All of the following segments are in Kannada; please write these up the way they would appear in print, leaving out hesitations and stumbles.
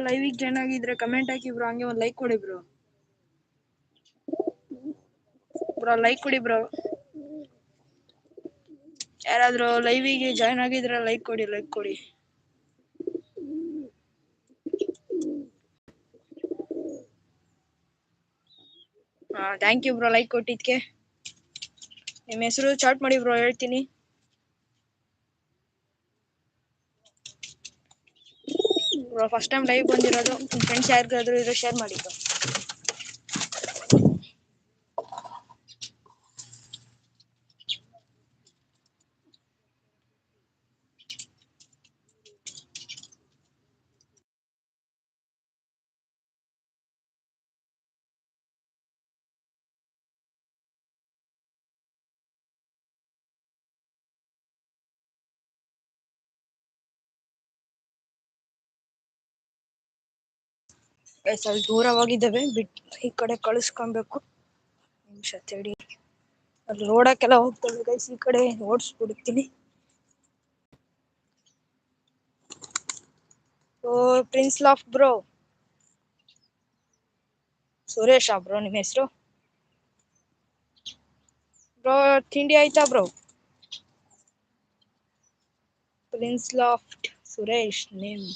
ಲೈವಿಗೆ ಜಾಯ್ನ್ ಆಗಿದ್ರೆ ಕಮೆಂಟ್ ಹಾಕಿ ಬ್ರೋ, ಹಂಗೆ ಒಂದು ಲೈಕ್ ಕೊಡಿ ಬ್ರೋ. ಲೈಕ್ ಕೊಡಿ ಬ್ರೋ. ಯಾರಾದ್ರೂ ಲೈವಿಗೆ ಜಾಯ್ನ್ ಆಗಿದ್ರೆ ಲೈಕ್ ಕೊಡಿ. ಥ್ಯಾಂಕ್ ಯು ಬ್ರೋ ಲೈಕ್ ಕೊಟ್ಟಿದ್ಕೆ. ನಿಮ್ಮ ಹೆಸರು ಚಾಟ್ ಮಾಡಿ ಬ್ರೋ, ಹೇಳ್ತೀನಿ. ಬ್ರೋ ಫಸ್ಟ್ ಟೈಮ್ ಲೈವ್ ಬಂದಿರೋದು, ನಿಮ್ಮ ಫ್ರೆಂಡ್ಸ್ ಯಾರಿಗಾದ್ರೂ ಇದ್ರೆ ಶೇರ್ ಮಾಡಿ ಬ್ರೋ. ಸ್ವಲ್ಪ ದೂರ ಹೋಗಿದ್ದೇವೆ, ಈ ಕಡೆ ಕಳಿಸ್ಕೊಬೇಕು. ನಿಮಿಷ ತಡಿ, ಅಲ್ಲಿ ನೋಡಕ್ಕೆಲ್ಲ ಹೋಗ್ತೇವೆ ಗೈಸ್, ಈ ಕಡೆ ಓಡಿಸ್ಬಿಡ್ತೀನಿ. Prince laugh bro, Suresh bro ನಿಮ್ಮ ಹೆಸರು? ಬ್ರೋ ತಿಂಡಿ ಆಯ್ತಾ bro? Prince loft Suresh name.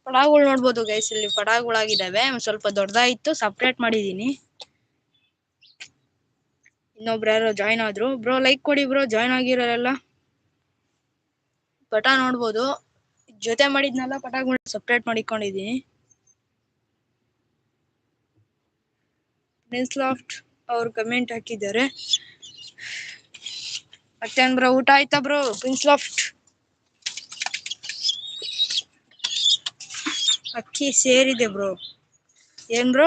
ಪಡಾಗಳು ನೋಡ್ಬೋದು ಗೈಸ್, ಇಲ್ಲಿ ಪಡಾಗಳಾಗಿದ್ದಾವೆ. ಸ್ವಲ್ಪ ದೊಡ್ಡದಾಯ್ತು, ಸಪ್ರೇಟ್ ಮಾಡಿದೀನಿ. ಇನ್ನೊಬ್ರು ಯಾರೋ ಜಾಯ್ನ್ ಆದ್ರು. ಬ್ರೋ ಲೈಕ್ ಕೊಡಿ ಬ್ರೋ, ಜಾಯ್ನ್ ಆಗಿರೋರೆಲ್ಲ. ಪಟ ನೋಡ್ಬೋದು, ಜೊತೆ ಮಾಡಿದ್ನೆಲ್ಲ ಪಟಗಳು ಸಪ್ರೇಟ್ ಮಾಡಿಕೊಂಡಿದೀನಿ. ಪ್ರಿನ್ಸ್ ಲಾಫ್ಟ್ ಅವ್ರು ಕಮೆಂಟ್ ಹಾಕಿದ್ದಾರೆ. ಮತ್ತೇನ್ ಬ್ರೋ, ಊಟ ಆಯ್ತಾ ಬ್ರೋ? ಪ್ರಿನ್ಸ್ ಲಾಫ್ಟ್ ಅಕ್ಕಿ ಸೇರಿದೆ ಬ್ರೋ. ಏನ್ ಬ್ರೋ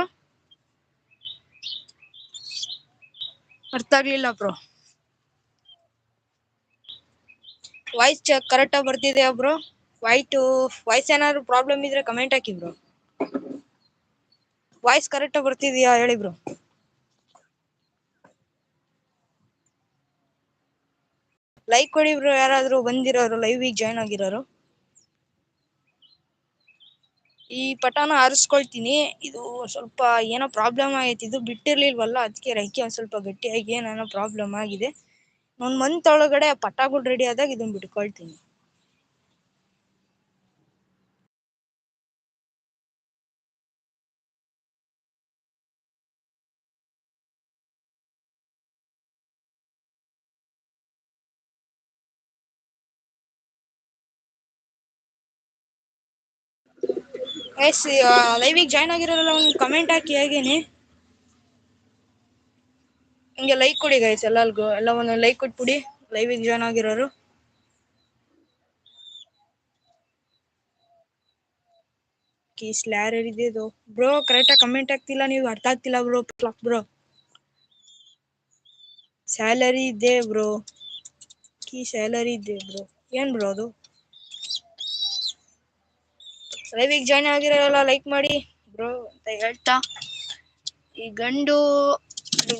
ಅರ್ಥ ಆಗ್ಲಿಲ್ಲ ಬ್ರೋ. ವಾಯ್ಸ್ ಕರೆಕ್ಟ್ ಆಗಿ ಬರ್ತಿದೆಯಾ ಬ್ರೋ? ವಾಯ್ಸ್ ಏನಾದ್ರು ಪ್ರಾಬ್ಲಮ್ ಇದ್ರೆ ಕಮೆಂಟ್ ಹಾಕಿ ಬ್ರೋ. ವಾಯ್ಸ್ ಕರೆಕ್ಟ್ ಆಗಿ ಬರ್ತಿದೆಯಾ ಹೇಳಿ ಬ್ರೋ. ಲೈಕ್ ಕೊಡಿ ಬ್ರೋ, ಯಾರಾದ್ರೂ ಬಂದಿರೋರು ಲೈವಿಗೆ ಜಾಯ್ನ್ ಆಗಿರೋರು. ಈ ಪಟಾನ ಆರಿಸ್ಕೊಳ್ತೀನಿ. ಇದು ಸ್ವಲ್ಪ ಏನೋ ಪ್ರಾಬ್ಲಮ್ ಆಗೈತಿ, ಇದು ಬಿಟ್ಟಿರ್ಲಿಲ್ವಲ್ಲ, ಅದಕ್ಕೆ ರೆಕ್ಕೆ ಒಂದ್ ಸ್ವಲ್ಪ ಗಟ್ಟಿಯಾಗಿ ಏನೋ ಪ್ರಾಬ್ಲಮ್ ಆಗಿದೆ. 1 ಮಂತ್ ಒಳಗಡೆ ಪಟಾಗಳು ರೆಡಿ ಆದಾಗ ಇದನ್ನ ಬಿಟ್ಕೊಳ್ತೀನಿ. ಲೈವಿಗೆ ಜಾಯ್ನ್ ಆಗಿರೋಲ್ಲ, ಒಂದು ಕಮೆಂಟ್ ಹಾಕಿ ಹೇಗೇನೆ. ಹಿಂಗೆ ಲೈಕ್ ಕೊಡಿ ಗೈಸ್, ಎಲ್ಲರಿಗೂ ಎಲ್ಲ ಒಂದು ಲೈಕ್ ಕೊಟ್ಬಿಡಿ ಲೈವಿಗೆ ಜಾಯ್ನ್ ಆಗಿರೋರು. ಸ್ಲ್ಯಾರ್ ಇದೆ ಬ್ರೋ, ಕರೆಕ್ಟಾಗಿ ಕಮೆಂಟ್ ಆಗ್ತಿಲ್ಲ, ನೀವು ಅರ್ಥ ಆಗ್ತಿಲ್ಲ ಬ್ರೋ. ಬ್ರೋ ಸ್ಯಾಲರಿ ಇದೆ ಬ್ರೋ, ಸ್ಯಾಲರಿ ಇದೆ ಬ್ರೋ. ಏನ್ ಬ್ರೋ ಅದು? ಲೈವಿಗೆ ಜಾಯ್ನ್ ಆಗಿರೋಲ್ಲ ಲೈಕ್ ಮಾಡಿ ಬ್ರೋ ಅಂತ ಹೇಳ್ತಾ, ಈ ಗಂಡು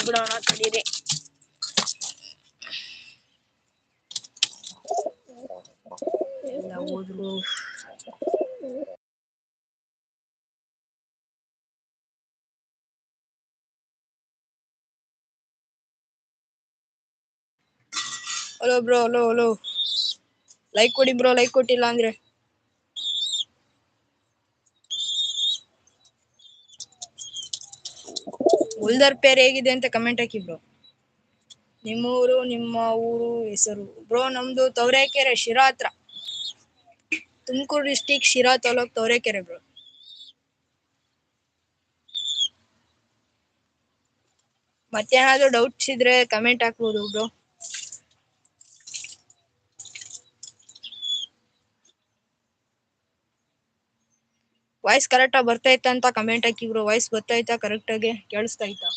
ಬಿಡೋಣ ತಡೀರಿ. ಎಲ್ಲ ಹೋದ್ರು. ಹಲೋ ಬ್ರೋ, ಹಲೋ ಲೈಕ್ ಕೊಡಿ ಬ್ರೋ, ಲೈಕ್ ಕೊಟ್ಟಿಲ್ಲ ಅಂದ್ರೆ. ಉಲ್ದರ್ ಪೇರ್ ಹೇಗಿದೆ ಅಂತ ಕಮೆಂಟ್ ಹಾಕಿ ಬ್ರೋ. ನಿಮ್ಮೂರು, ನಿಮ್ಮ ಊರು ಹೆಸರು? ಬ್ರೋ ನಮ್ದು ತವರೆಕೆರೆ, ಶಿರಾ ಹತ್ರ, ತುಮಕೂರು ಡಿಸ್ಟಿಕ್, ಶಿರಾ ತಾಲೂಕ್, ತವರೆಕೆರೆ ಬ್ರೋ. ಮತ್ತೇನಾದ್ರೂ ಡೌಟ್ಸ್ ಇದ್ರೆ ಕಮೆಂಟ್ ಹಾಕ್ಬೋದು ಬ್ರೋ. ವಾಯ್ಸ್ ಕರೆಕ್ಟಾಗಿ ಬರ್ತೈತಾ ಅಂತ ಕಮೆಂಟ್ ಹಾಕಿ ಬ್ರೋ. ವಾಯ್ಸ್ ಬರ್ತೈತಾ, ಕರೆಕ್ಟಾಗಿ ಕೇಳಿಸ್ತೈತಾ?